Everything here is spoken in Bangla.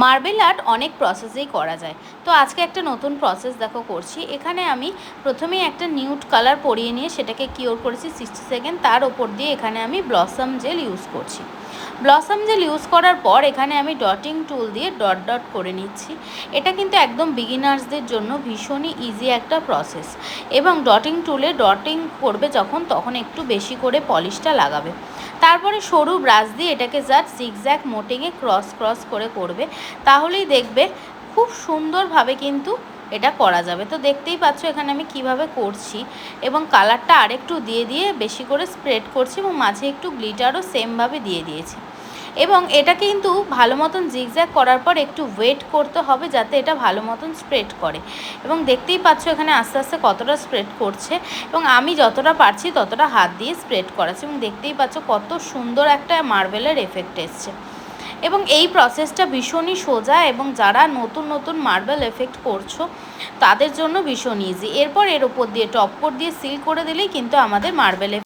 মার্বেল আর্ট অনেক প্রসেসেই করা যায়। তো আজকে একটা নতুন প্রসেস দেখো করছি। এখানে আমি প্রথমেই একটা নিউড কালার পরিয়ে নিয়ে সেটাকে কিওর করেছি 60 সেকেন্ড। তার ওপর দিয়ে এখানে আমি ব্লসম জেল ইউজ করছি। ব্লসম জেল ইউজ করার পর এখানে আমি ডটিং টুল দিয়ে ডট ডট করে নিচ্ছি। এটা কিন্তু একদম বিগিনার্সদের জন্য ভীষণই ইজি একটা প্রসেস, এবং ডটিং টুলে ডটিং করবে যখন, তখন একটু বেশি করে পলিশটা লাগাবে। তারপরে সরু ব্রাশ দিয়ে এটাকে জাস্ট জিগজ্যাগ মোটিংয়ে ক্রস ক্রস করে করবে, তাহলেই দেখবে খুব সুন্দরভাবে কিন্তু এটা করা যাবে। তো দেখতেই পাচ্ছ এখানে আমি কিভাবে করছি, এবং কালারটা আরেকটু দিয়ে দিয়ে বেশি করে স্প্রেড করছি, এবং মাঝে একটু গ্লিটারও সেমভাবে দিয়ে দিয়েছি। এবং এটা কিন্তু ভালো মতন জিগজ্যাগ করার পর একটু ওয়েট করতে হবে যাতে এটা ভালো মতন স্প্রেড করে। এবং দেখতেই পাচ্ছ এখানে আস্তে আস্তে কতটা স্প্রেড করছে, এবং আমি যতটা পারছি ততটা হাত দিয়ে স্প্রেড করাচ্ছি, এবং দেখতেই পাচ্ছ কত সুন্দর একটা মার্বেলের এফেক্ট এসছে। এবং এই প্রসেসটা ভীষণই সোজা, এবং যারা নতুন নতুন মার্বেল এফেক্ট করছো তাদের জন্য ভীষণ ইজি। এরপর এর ওপর দিয়ে টপ কোট দিয়ে সিল করে দিলেই কিন্তু আমাদের মার্বেল